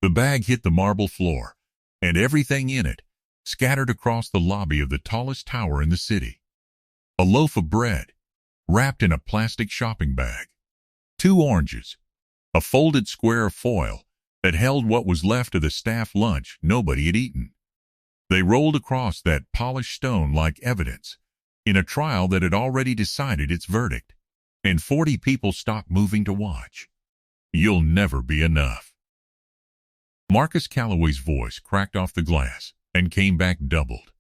The bag hit the marble floor, and everything in it scattered across the lobby of the tallest tower in the city. A loaf of bread, wrapped in a plastic shopping bag. 2 oranges. A folded square of foil that held what was left of the staff lunch nobody had eaten. They rolled across that polished stone like evidence in a trial that had already decided its verdict, and 40 people stopped moving to watch. You'll never be enough. Marcus Calloway's voice cracked off the glass and came back doubled.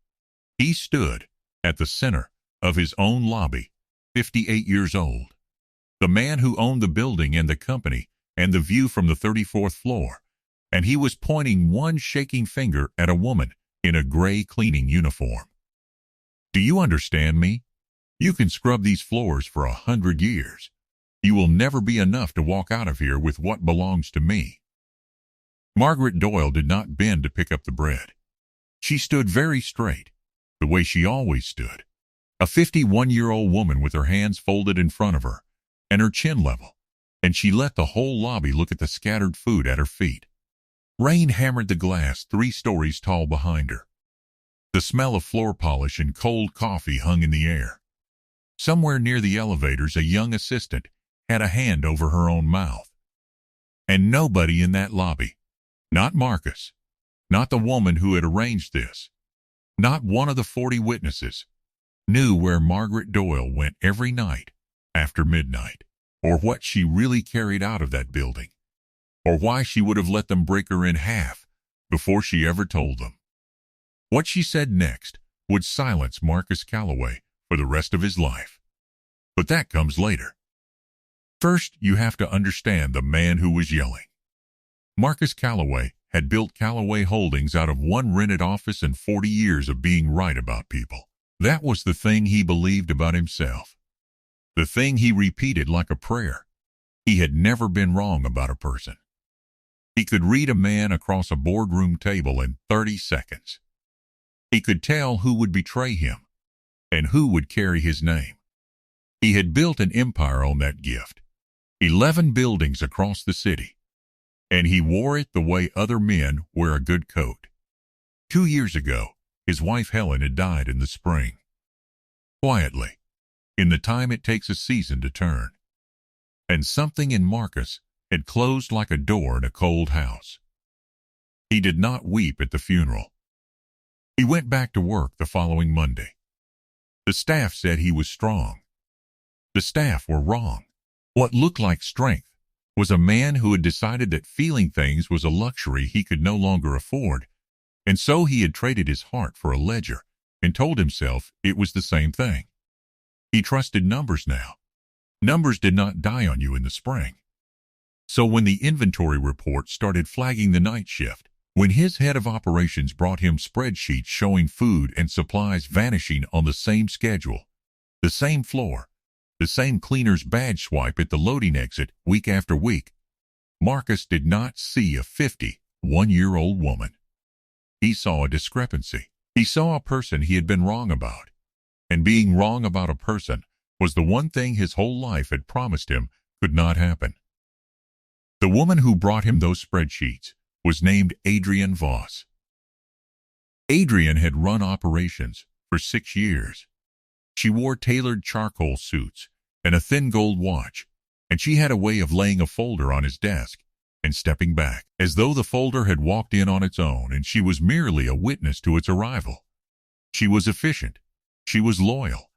He stood at the center of his own lobby, 58 years old. The man who owned the building and the company and the view from the 34th floor, and he was pointing one shaking finger at a woman in a gray cleaning uniform. Do you understand me? You can scrub these floors for 100 years. You will never be enough to walk out of here with what belongs to me. Margaret Doyle did not bend to pick up the bread. She stood very straight, the way she always stood. A 51-year-old woman with her hands folded in front of her and her chin level, and she let the whole lobby look at the scattered food at her feet. Rain hammered the glass 3 stories tall behind her. The smell of floor polish and cold coffee hung in the air. Somewhere near the elevators, a young assistant had a hand over her own mouth. And nobody in that lobby, not Marcus, not the woman who had arranged this, not one of the 40 witnesses, knew where Margaret Doyle went every night after midnight, or what she really carried out of that building, or why she would have let them break her in half before she ever told them. What she said next would silence Marcus Calloway for the rest of his life. But that comes later. First, you have to understand the man who was yelling. Marcus Calloway had built Calloway Holdings out of one rented office and 40 years of being right about people. That was the thing he believed about himself. The thing he repeated like a prayer. He had never been wrong about a person. He could read a man across a boardroom table in 30 seconds. He could tell who would betray him and who would carry his name. He had built an empire on that gift. 11 buildings across the city. And he wore it the way other men wear a good coat. 2 years ago, his wife Helen had died in the spring. Quietly, in the time it takes a season to turn. And something in Marcus had closed like a door in a cold house. He did not weep at the funeral. He went back to work the following Monday. The staff said he was strong. The staff were wrong. What looked like strength was a man who had decided that feeling things was a luxury he could no longer afford, and so he had traded his heart for a ledger and told himself it was the same thing. He trusted numbers now. Numbers did not die on you in the spring. So when the inventory report started flagging the night shift, when his head of operations brought him spreadsheets showing food and supplies vanishing on the same schedule, the same floor, the same cleaner's badge swipe at the loading exit week after week, Marcus did not see a 51-year-old woman. He saw a discrepancy. He saw a person he had been wrong about. And being wrong about a person was the one thing his whole life had promised him could not happen. The woman who brought him those spreadsheets was named Adrienne Voss. Adrienne had run operations for 6 years. She wore tailored charcoal suits and a thin gold watch, and she had a way of laying a folder on his desk and stepping back, as though the folder had walked in on its own and she was merely a witness to its arrival. She was efficient. She was loyal.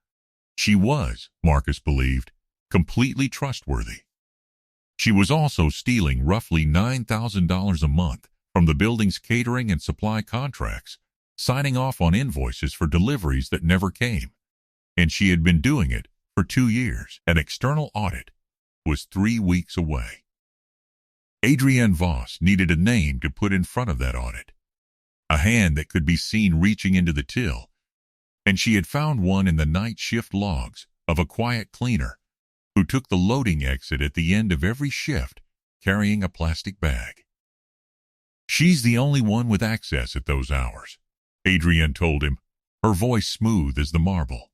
She was, Marcus believed, completely trustworthy. She was also stealing roughly $9,000 a month from the building's catering and supply contracts, signing off on invoices for deliveries that never came. And she had been doing it for 2 years. An external audit was 3 weeks away. Adrienne Voss needed a name to put in front of that audit, a hand that could be seen reaching into the till, and she had found one in the night shift logs of a quiet cleaner who took the loading exit at the end of every shift carrying a plastic bag. She's the only one with access at those hours, Adrienne told him, her voice smooth as the marble.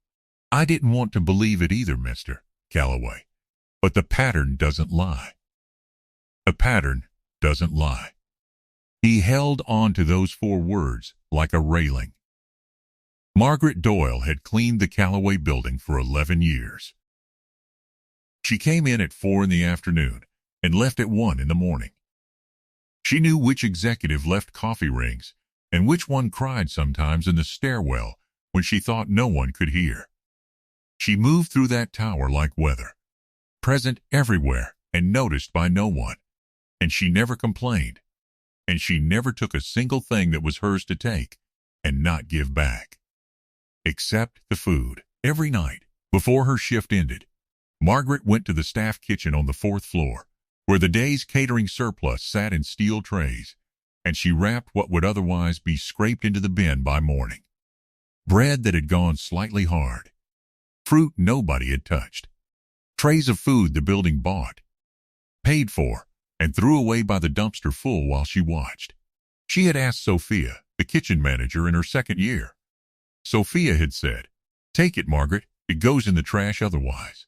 I didn't want to believe it either, Mr. Calloway, but the pattern doesn't lie. The pattern doesn't lie. held on to those 4 words like a railing. Margaret Doyle had cleaned the Callaway building for 11 years. She came in at 4 in the afternoon and left at 1 in the morning. She knew which executive left coffee rings and which one cried sometimes in the stairwell when she thought no one could hear. She moved through that tower like weather, present everywhere and noticed by no one, and she never complained, and she never took a single thing that was hers to take and not give back. Except the food. Every night, before her shift ended, Margaret went to the staff kitchen on the 4th floor, where the day's catering surplus sat in steel trays, and she wrapped what would otherwise be scraped into the bin by morning. Bread that had gone slightly hard. Fruit nobody had touched. Trays of food the building bought, paid for, and threw away by the dumpster full while she watched. She had asked Sophia, the kitchen manager, in her 2nd year. Sophia had said, "Take it, Margaret, it goes in the trash otherwise."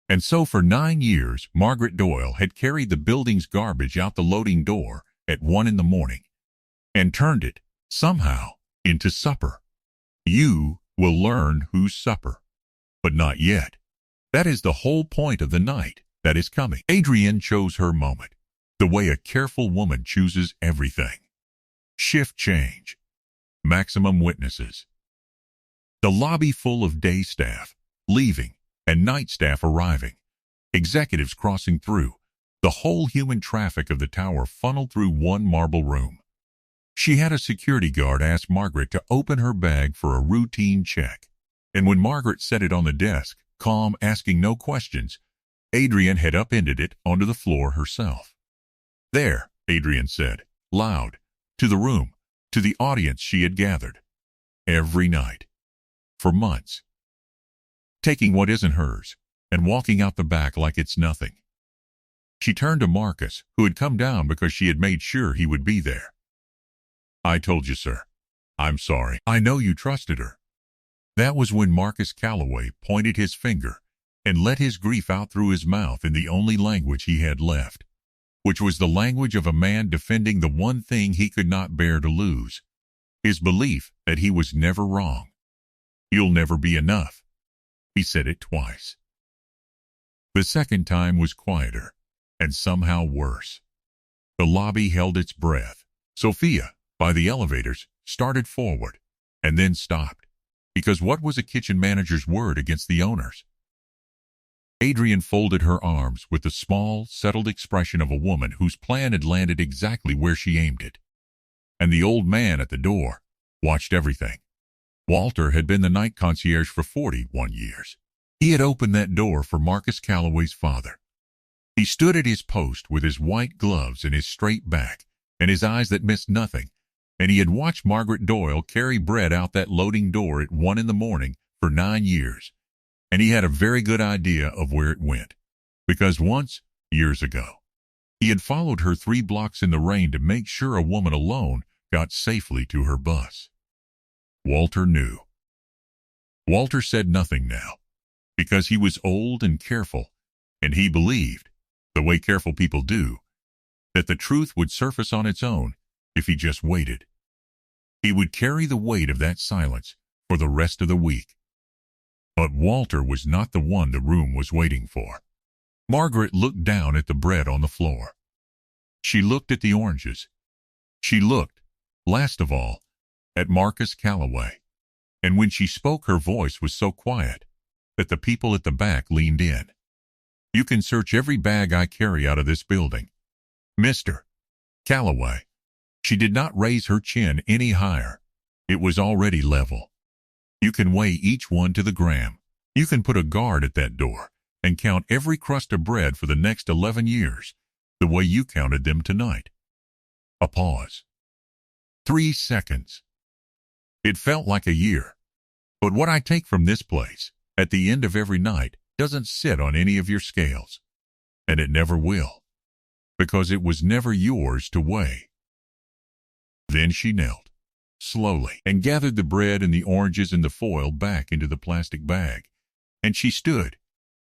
And so for 9 years, Margaret Doyle had carried the building's garbage out the loading door at 1 in the morning and turned it, somehow, into supper. You will learn whose supper. But not yet. That is the whole point of the night that is coming. Adrienne chose her moment, the way a careful woman chooses everything. Shift change. Maximum witnesses. The lobby full of day staff, leaving, and night staff arriving. Executives crossing through. The whole human traffic of the tower funneled through one marble room. She had a security guard ask Margaret to open her bag for a routine check. And when Margaret set it on the desk, calm, asking no questions, Adrienne had upended it onto the floor herself. "There," Adrienne said, loud, to the room, to the audience she had gathered. Every night. For months. Taking what isn't hers, and walking out the back like it's nothing. She turned to Marcus, who had come down because she had made sure he would be there. "I told you, sir. I'm sorry. I know you trusted her." That was when Marcus Callaway pointed his finger and let his grief out through his mouth in the only language he had left, which was the language of a man defending the one thing he could not bear to lose, his belief that he was never wrong. "You'll never be enough." He said it twice. The second time was quieter, and somehow worse. The lobby held its breath. Sophia, by the elevators, started forward, and then stopped, because what was a kitchen manager's word against the owner's? Adrienne folded her arms with the small, settled expression of a woman whose plan had landed exactly where she aimed it. And the old man at the door watched everything. Walter had been the night concierge for 41 years. He had opened that door for Marcus Callaway's father. He stood at his post with his white gloves and his straight back and his eyes that missed nothing, and he had watched Margaret Doyle carry bread out that loading door at 1 in the morning for 9 years, and he had a very good idea of where it went, because once, years ago, he had followed her 3 blocks in the rain to make sure a woman alone got safely to her bus. Walter knew. Walter said nothing now, because he was old and careful, and he believed, the way careful people do, that the truth would surface on its own if he just waited. He would carry the weight of that silence for the rest of the week. But Walter was not the one the room was waiting for. Margaret looked down at the bread on the floor. She looked at the oranges. She looked, last of all, at Marcus Callaway, and when she spoke her voice was so quiet that the people at the back leaned in. "You can search every bag I carry out of this building, Mr. Callaway." She did not raise her chin any higher. It was already level. "You can weigh each one to the gram. You can put a guard at that door and count every crust of bread for the next 11 years, the way you counted them tonight." A pause. 3 seconds. It felt like a year. "But what I take from this place, at the end of every night, doesn't sit on any of your scales. And it never will. Because it was never yours to weigh." Then she knelt, slowly, and gathered the bread and the oranges and the foil back into the plastic bag. And she stood,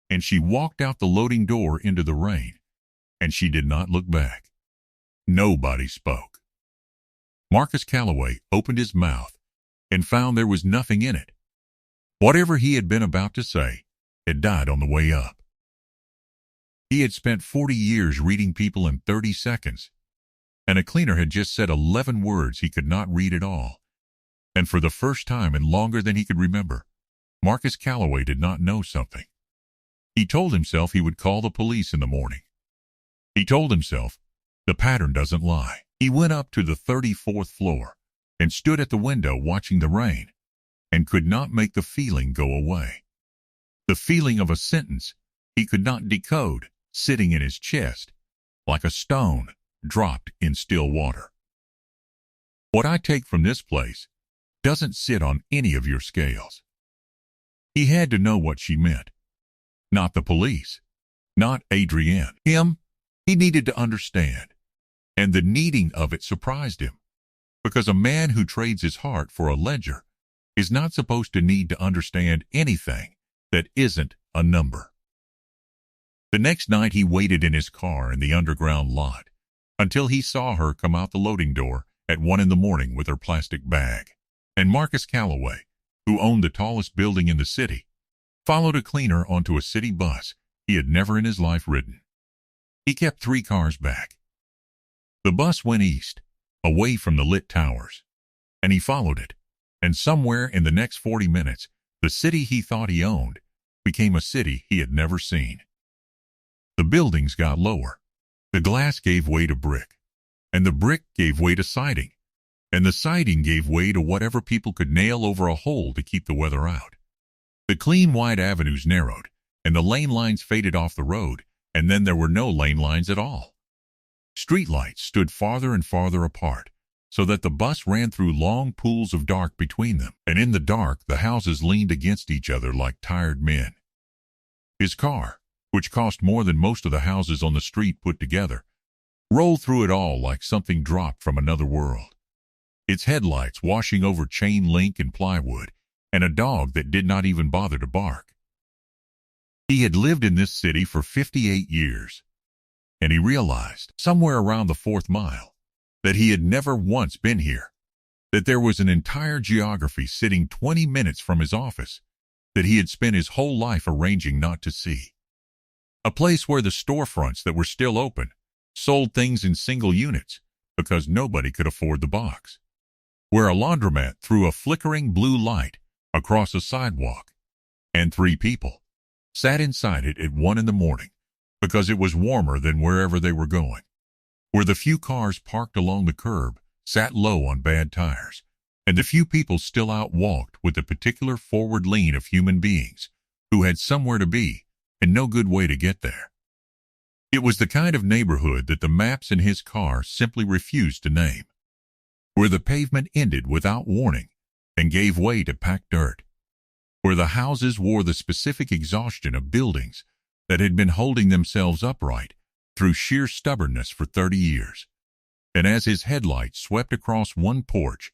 and she walked out the loading door into the rain, and she did not look back. Nobody spoke. Marcus Calloway opened his mouth and found there was nothing in it. Whatever he had been about to say had died on the way up. He had spent 40 years reading people in 30 seconds, and a cleaner had just said 11 words he could not read at all. And for the first time in longer than he could remember, Marcus Calloway did not know something. He told himself he would call the police in the morning. He told himself, the pattern doesn't lie. He went up to the 34th floor and stood at the window watching the rain and could not make the feeling go away. The feeling of a sentence he could not decode sitting in his chest like a stone dropped in still water. What I take from this place doesn't sit on any of your scales. He had to know what she meant. Not the police. Not Adrienne. Him, he needed to understand. And the needing of it surprised him, because a man who trades his heart for a ledger is not supposed to need to understand anything that isn't a number. The next night he waited in his car in the underground lot until he saw her come out the loading door at 1 a.m. with her plastic bag. And Marcus Calloway, who owned the tallest building in the city, followed a cleaner onto a city bus he had never in his life ridden. He kept 3 cars back. The bus went east, away from the lit towers, and he followed it, and somewhere in the next 40 minutes, the city he thought he owned became a city he had never seen. The buildings got lower. The glass gave way to brick, and the brick gave way to siding, and the siding gave way to whatever people could nail over a hole to keep the weather out. The clean, wide avenues narrowed, and the lane lines faded off the road, and then there were no lane lines at all. Street lights stood farther and farther apart, so that the bus ran through long pools of dark between them, and in the dark the houses leaned against each other like tired men. His car, which cost more than most of the houses on the street put together, rolled through it all like something dropped from another world, its headlights washing over chain link and plywood, and a dog that did not even bother to bark. He had lived in this city for 58 years, and he realized, somewhere around the 4th mile, that he had never once been here, that there was an entire geography sitting 20 minutes from his office that he had spent his whole life arranging not to see. A place where the storefronts that were still open sold things in single units because nobody could afford the box, where a laundromat threw a flickering blue light across a sidewalk, and 3 people sat inside it at 1 a.m. because it was warmer than wherever they were going, where the few cars parked along the curb sat low on bad tires, and the few people still out walked with the particular forward lean of human beings who had somewhere to be and no good way to get there. It was the kind of neighborhood that the maps in his car simply refused to name, where the pavement ended without warning and gave way to packed dirt, where the houses wore the specific exhaustion of buildings that had been holding themselves upright through sheer stubbornness for 30 years. And as his headlights swept across one porch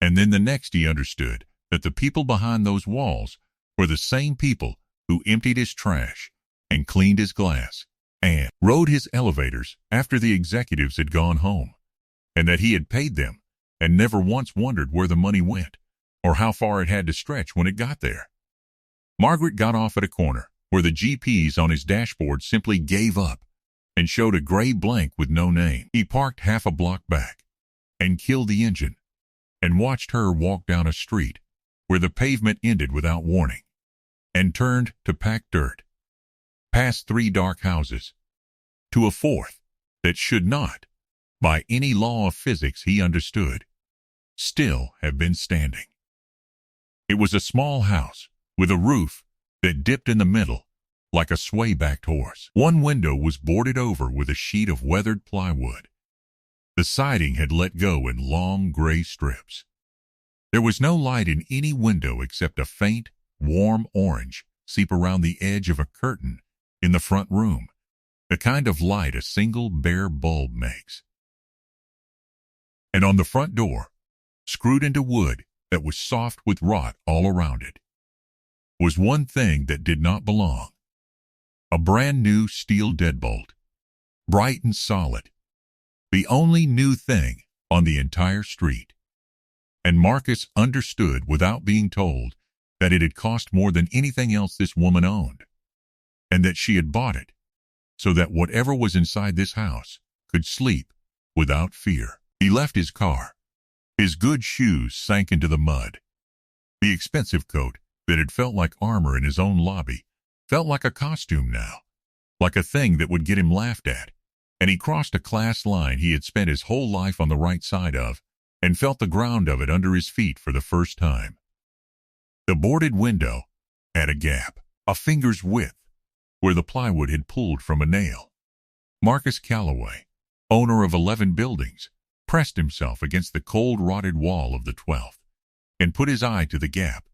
and then the next, he understood that the people behind those walls were the same people who emptied his trash and cleaned his glass and rode his elevators after the executives had gone home, and that he had paid them and never once wondered where the money went or how far it had to stretch when it got there. Margaret got off at a corner where the GPS on his dashboard simply gave up and showed a gray blank with no name. He parked half a block back and killed the engine and watched her walk down a street where the pavement ended without warning and turned to packed dirt, past 3 dark houses, to a 4th that should not, by any law of physics he understood, still have been standing. It was a small house with a roof that dipped in the middle like a sway-backed horse. One window was boarded over with a sheet of weathered plywood. The siding had let go in long gray strips. There was no light in any window except a faint, warm orange seep around the edge of a curtain in the front room, the kind of light a single bare bulb makes. And on the front door, screwed into wood that was soft with rot all around it, was one thing that did not belong. A brand new steel deadbolt, bright and solid, the only new thing on the entire street. And Marcus understood without being told that it had cost more than anything else this woman owned, and that she had bought it so that whatever was inside this house could sleep without fear. He left his car. His good shoes sank into the mud. The expensive coat that had felt like armor in his own lobby felt like a costume now, like a thing that would get him laughed at, and he crossed a class line he had spent his whole life on the right side of and felt the ground of it under his feet for the first time. The boarded window had a gap, a finger's width, where the plywood had pulled from a nail. Marcus Calloway, owner of 11 buildings, pressed himself against the cold, rotted wall of the 12th and put his eye to the gap,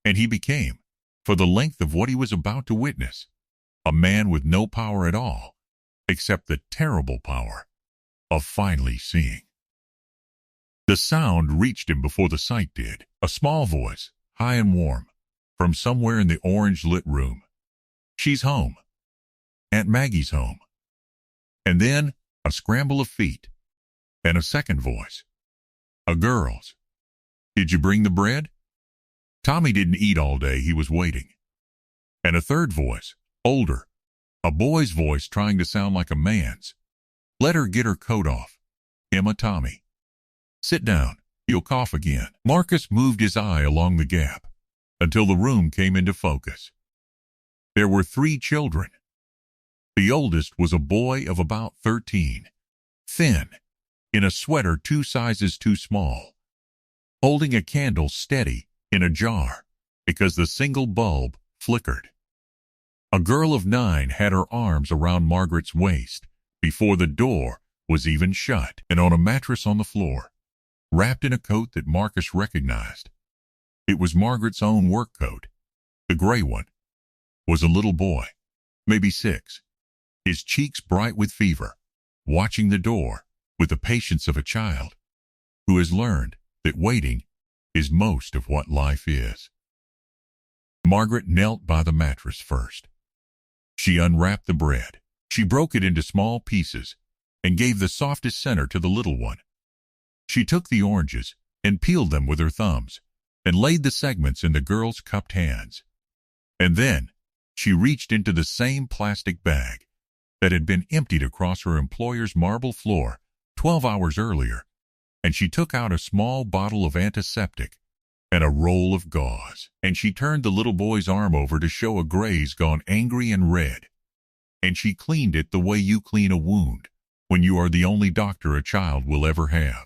and he became, for the length of what he was about to witness, a man with no power at all, except the terrible power of finally seeing. The sound reached him before the sight did, a small voice, high and warm, from somewhere in the orange-lit room. "She's home. Aunt Maggie's home." And then a scramble of feet, and a second voice, a girl's. "Did you bring the bread?" Tommy didn't eat all day, he was waiting. And a third voice, older, a boy's voice trying to sound like a man's. "Let her get her coat off. Emma, Tommy. Sit down, you'll cough again." Marcus moved his eye along the gap until the room came into focus. There were 3 children. The oldest was a boy of about 13, thin, in a sweater 2 sizes too small, holding a candle steady in a jar because the single bulb flickered. A girl of 9 had her arms around Margaret's waist before the door was even shut, and on a mattress on the floor, wrapped in a coat that Marcus recognized. It was Margaret's own work coat, the gray one, was a little boy, maybe 6, his cheeks bright with fever, watching the door with the patience of a child who has learned that waiting is most of what life is. Margaret knelt by the mattress first. She unwrapped the bread. She broke it into small pieces and gave the softest center to the little one. She took the oranges and peeled them with her thumbs and laid the segments in the girl's cupped hands. And then she reached into the same plastic bag that had been emptied across her employer's marble floor 12 hours earlier, and she took out a small bottle of antiseptic and a roll of gauze, and she turned the little boy's arm over to show a graze gone angry and red, and she cleaned it the way you clean a wound when you are the only doctor a child will ever have.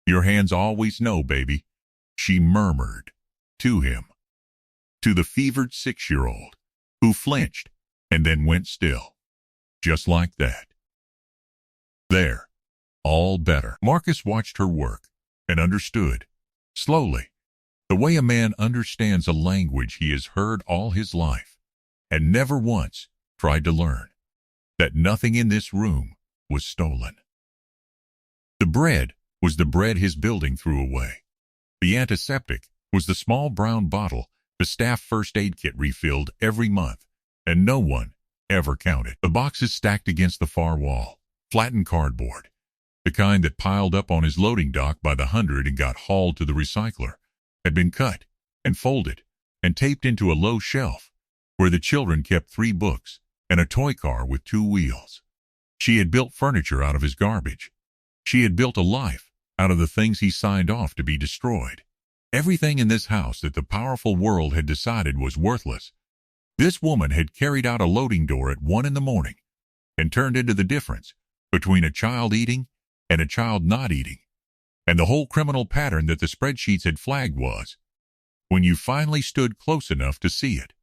"Your hands always know, baby," she murmured to him, to the fevered 6-year-old, who flinched and then went still, just like that. There, all better. Marcus watched her work and understood, slowly, the way a man understands a language he has heard all his life and never once tried to learn, that nothing in this room was stolen. The bread was the bread his building threw away. The antiseptic was the small brown bottle the staff first aid kit refilled every month, and no one ever counted. The boxes stacked against the far wall, flattened cardboard, the kind that piled up on his loading dock by the hundred and got hauled to the recycler, had been cut and folded and taped into a low shelf where the children kept 3 books and a toy car with 2 wheels. She had built furniture out of his garbage. She had built a life out of the things he signed off to be destroyed. Everything in this house that the powerful world had decided was worthless, this woman had carried out a loading door at 1 a.m. and turned into the difference between a child eating and a child not eating. And the whole criminal pattern that the spreadsheets had flagged was, when you finally stood close enough to see it,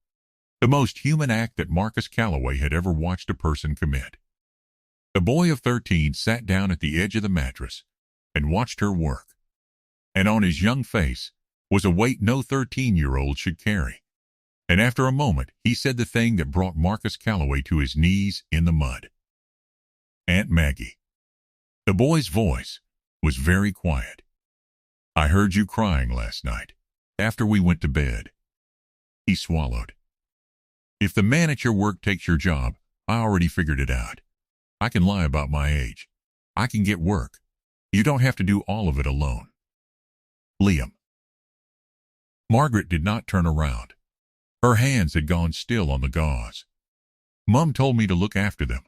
the most human act that Marcus Calloway had ever watched a person commit. The boy of 13 sat down at the edge of the mattress and watched her work, and on his young face was a weight no 13-year-old should carry. And after a moment, he said the thing that brought Marcus Calloway to his knees in the mud. "Aunt Maggie." The boy's voice was very quiet. "I heard you crying last night, after we went to bed." He swallowed. "If the man at your work takes your job, I already figured it out. I can lie about my age. I can get work. You don't have to do all of it alone. Liam. Margaret did not turn around. Her hands had gone still on the gauze. Mum told me to look after them.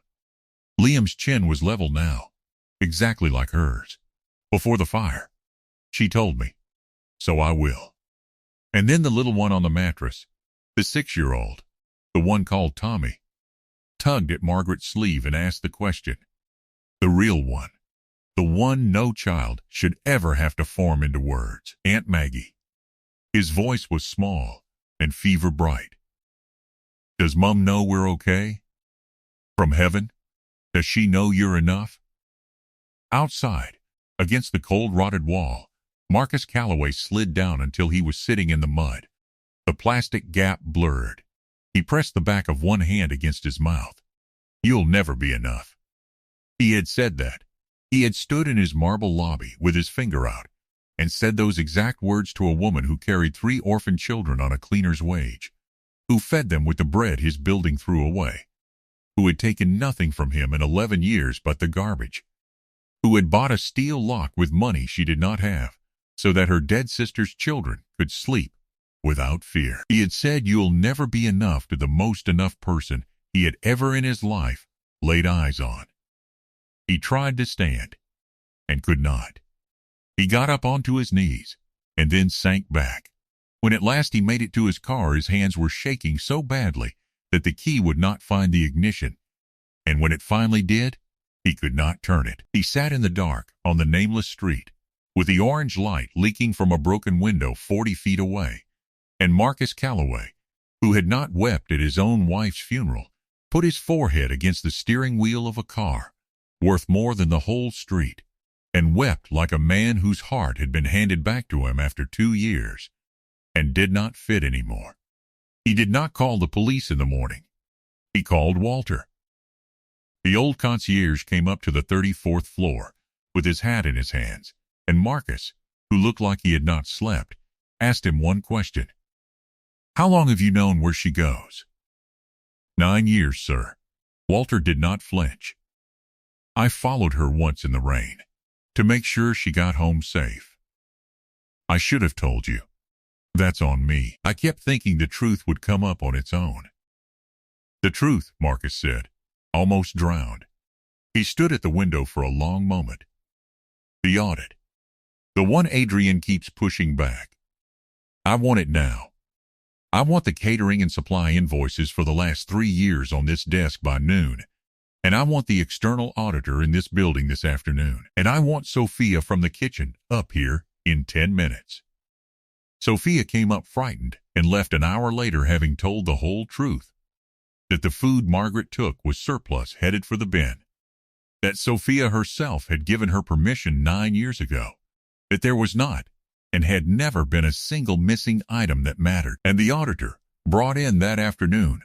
Liam's chin was level now, exactly like hers. Before the fire. She told me. So I will. And then the little one on the mattress, the 6-year-old, the one called Tommy, tugged at Margaret's sleeve and asked the question. The real one. The one no child should ever have to form into words. Aunt Maggie. His voice was small and fever bright. Does Mum know we're okay? From heaven? Does she know you're enough? Outside, against the cold rotted wall, Marcus Calloway slid down until he was sitting in the mud. The plastic gap blurred. He pressed the back of one hand against his mouth. You'll never be enough. He had said that. He had stood in his marble lobby with his finger out and said those exact words to a woman who carried 3 orphan children on a cleaner's wage, who fed them with the bread his building threw away, who had taken nothing from him in 11 years but the garbage, who had bought a steel lock with money she did not have so that her dead sister's children could sleep without fear. He had said you'll never be enough to the most enough person he had ever in his life laid eyes on. He tried to stand and could not. He got up onto his knees and then sank back. When at last he made it to his car, his hands were shaking so badly that the key would not find the ignition, and when it finally did, he could not turn it. He sat in the dark on the nameless street, with the orange light leaking from a broken window 40 feet away, and Marcus Calloway, who had not wept at his own wife's funeral, put his forehead against the steering wheel of a car, worth more than the whole street, and wept like a man whose heart had been handed back to him after 2 years, and did not fit anymore. He did not call the police in the morning. He called Walter. The old concierge came up to the 34th floor with his hat in his hands, and Marcus, who looked like he had not slept, asked him one question. How long have you known where she goes? 9 years, sir. Walter did not flinch. I followed her once in the rain, to make sure she got home safe. I should have told you. That's on me. I kept thinking the truth would come up on its own. The truth, Marcus said, almost drowned. He stood at the window for a long moment. The audit. The one Adrian keeps pushing back. I want it now. I want the catering and supply invoices for the last 3 years on this desk by noon. And I want the external auditor in this building this afternoon. And I want Sophia from the kitchen up here in 10 minutes. Sophia came up frightened and left an hour later having told the whole truth. That the food Margaret took was surplus headed for the bin. That Sophia herself had given her permission 9 years ago. That there was not and had never been a single missing item that mattered. And the auditor, brought in that afternoon,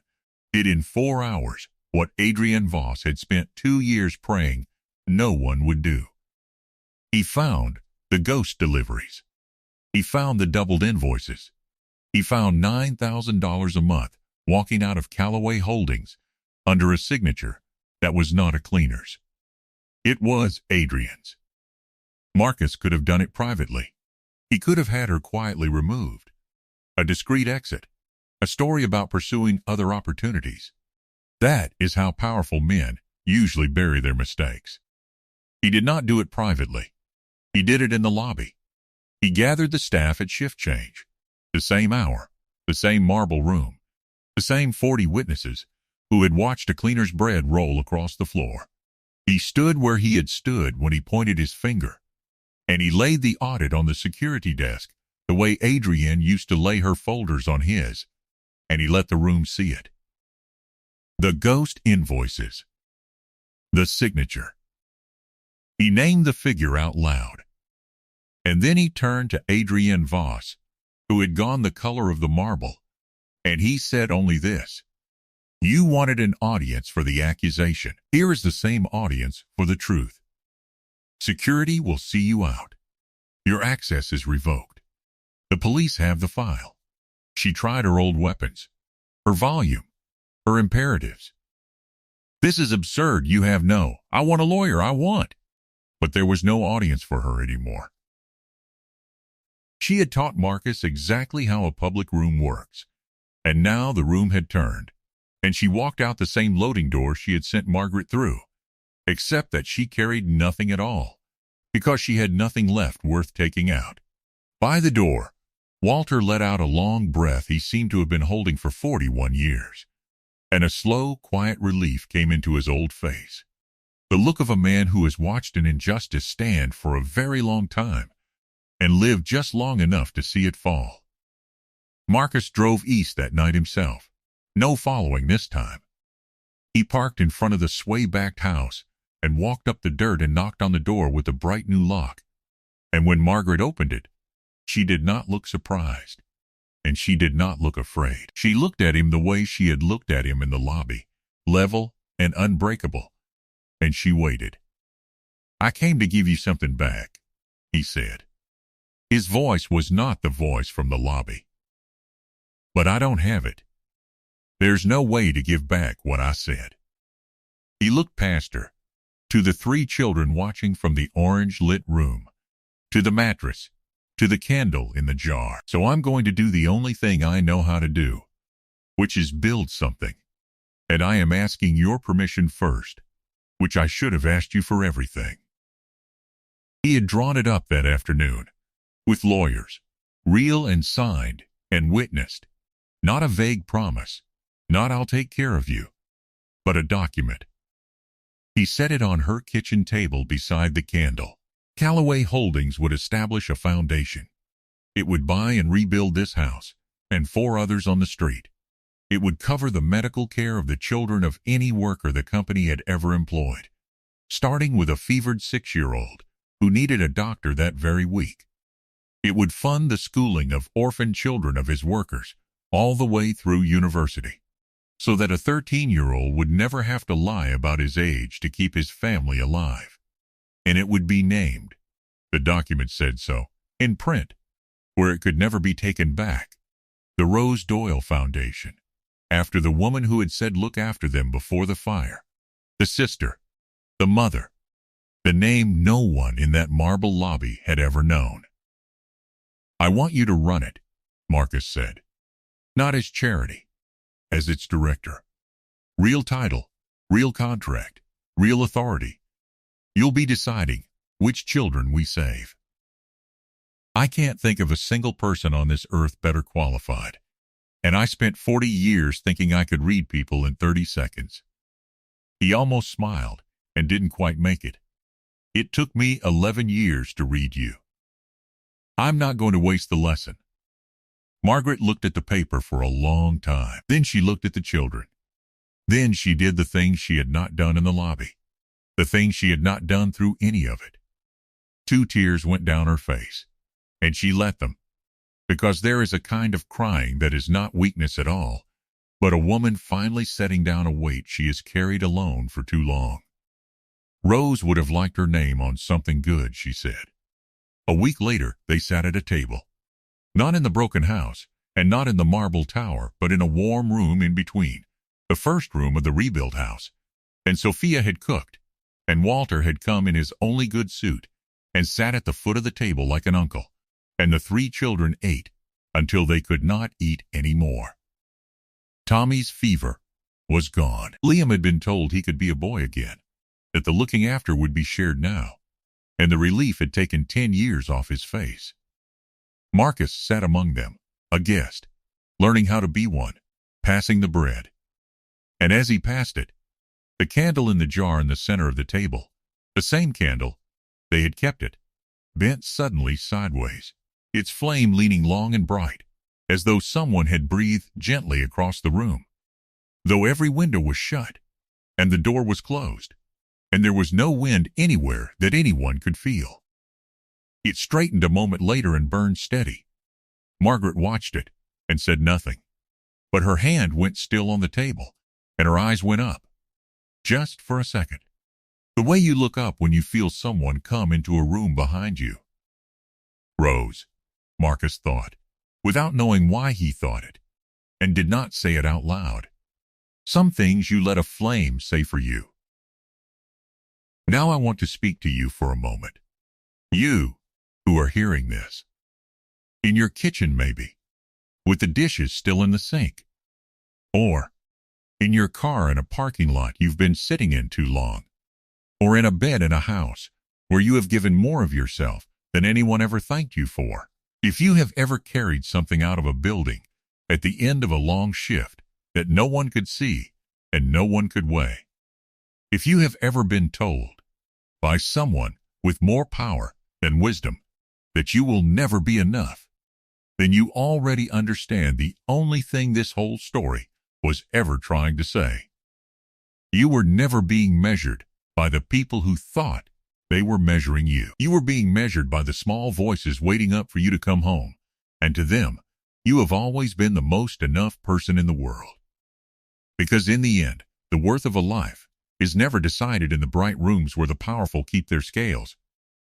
did in 4 hours what Adrian Voss had spent 2 years praying no one would do. He found the ghost deliveries. He found the doubled invoices. He found $9,000 a month walking out of Calloway Holdings under a signature that was not a cleaner's. It was Adrian's. Marcus could have done it privately. He could have had her quietly removed. A discreet exit. A story about pursuing other opportunities. That is how powerful men usually bury their mistakes. He did not do it privately. He did it in the lobby. He gathered the staff at shift change. The same hour, the same marble room, the same 40 witnesses who had watched a cleaner's bread roll across the floor. He stood where he had stood when he pointed his finger, and he laid the audit on the security desk the way Adrienne used to lay her folders on his, and he let the room see it. The ghost invoices. The signature. He named the figure out loud. And then he turned to Adrian Voss, who had gone the color of the marble, and he said only this. You wanted an audience for the accusation. Here is the same audience for the truth. Security will see you out. Your access is revoked. The police have the file. She tried her old weapons, her volume, her imperatives. This is absurd. You have no. I want a lawyer. I want. but there was no audience for her anymore. She had taught Marcus exactly how a public room works, and now the room had turned, and she walked out the same loading door she had sent Margaret through, except that she carried nothing at all, because she had nothing left worth taking out. By the door, Walter let out a long breath he seemed to have been holding for 41 years, and a slow, quiet relief came into his old face. The look of a man who has watched an injustice stand for a very long time, and lived just long enough to see it fall. Marcus drove east that night himself, no following this time. He parked in front of the sway-backed house and walked up the dirt and knocked on the door with a bright new lock. And when Margaret opened it, she did not look surprised, and she did not look afraid. She looked at him the way she had looked at him in the lobby, level and unbreakable, and she waited. "I came to give you something back," he said. His voice was not the voice from the lobby. "But I don't have it. There's no way to give back what I said." He looked past her, to the 3 children watching from the orange-lit room, to the mattress, to the candle in the jar. "So I'm going to do the only thing I know how to do, which is build something. And I am asking your permission first, which I should have asked you for everything." He had drawn it up that afternoon, with lawyers, real and signed and witnessed, not a vague promise, not "I'll take care of you," but a document. He set it on her kitchen table beside the candle. Callaway Holdings would establish a foundation. It would buy and rebuild this house and 4 others on the street. It would cover the medical care of the children of any worker the company had ever employed, starting with a fevered 6-year-old who needed a doctor that very week. It would fund the schooling of orphan children of his workers all the way through university, so that a 13-year-old would never have to lie about his age to keep his family alive. And it would be named, the document said so, in print, where it could never be taken back, the Rose Doyle Foundation, after the woman who had said look after them before the fire, the sister, the mother, the name no one in that marble lobby had ever known. "I want you to run it," Marcus said. "Not as charity, as its director. Real title, real contract, real authority. You'll be deciding which children we save. I can't think of a single person on this earth better qualified, and I spent 40 years thinking I could read people in 30 seconds. He almost smiled and didn't quite make it. It took me 11 years to read you. I'm not going to waste the lesson." Margaret looked at the paper for a long time. Then she looked at the children. Then she did the things she had not done in the lobby, the things she had not done through any of it. 2 tears went down her face, and she let them, because there is a kind of crying that is not weakness at all, but a woman finally setting down a weight she has carried alone for too long. Rose would have liked her name on something good, she said. A week later, they sat at a table. Not in the broken house, and not in the marble tower, but in a warm room in between, the first room of the rebuilt house. And Sophia had cooked, and Walter had come in his only good suit, and sat at the foot of the table like an uncle, and the 3 children ate until they could not eat any more. Tommy's fever was gone. Liam had been told he could be a boy again, that the looking after would be shared now, and the relief had taken 10 years off his face. Marcus sat among them, a guest, learning how to be one, passing the bread. And as he passed it, the candle in the jar in the center of the table, the same candle, they had kept it, bent suddenly sideways, its flame leaning long and bright, as though someone had breathed gently across the room, though every window was shut, and the door was closed, and there was no wind anywhere that anyone could feel. It straightened a moment later and burned steady. Margaret watched it and said nothing, but her hand went still on the table, and her eyes went up, just for a second, the way you look up when you feel someone come into a room behind you. Rose, Marcus thought, without knowing why he thought it, and did not say it out loud. Some things you let a flame say for you. Now I want to speak to you for a moment. You who are hearing this. In your kitchen maybe, with the dishes still in the sink. Or in your car in a parking lot you've been sitting in too long. Or in a bed in a house where you have given more of yourself than anyone ever thanked you for. If you have ever carried something out of a building at the end of a long shift that no one could see and no one could weigh. If you have ever been told by someone with more power than wisdom that you will never be enough, then you already understand the only thing this whole story was ever trying to say. You were never being measured by the people who thought they were measuring you. You were being measured by the small voices waiting up for you to come home, and to them, you have always been the most enough person in the world. Because in the end, the worth of a life is never decided in the bright rooms where the powerful keep their scales,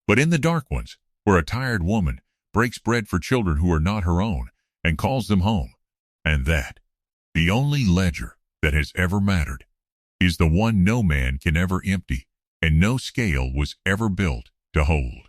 but in the dark ones where a tired woman breaks bread for children who are not her own and calls them home. And that, the only ledger that has ever mattered, is the one no man can ever empty and no scale was ever built to hold.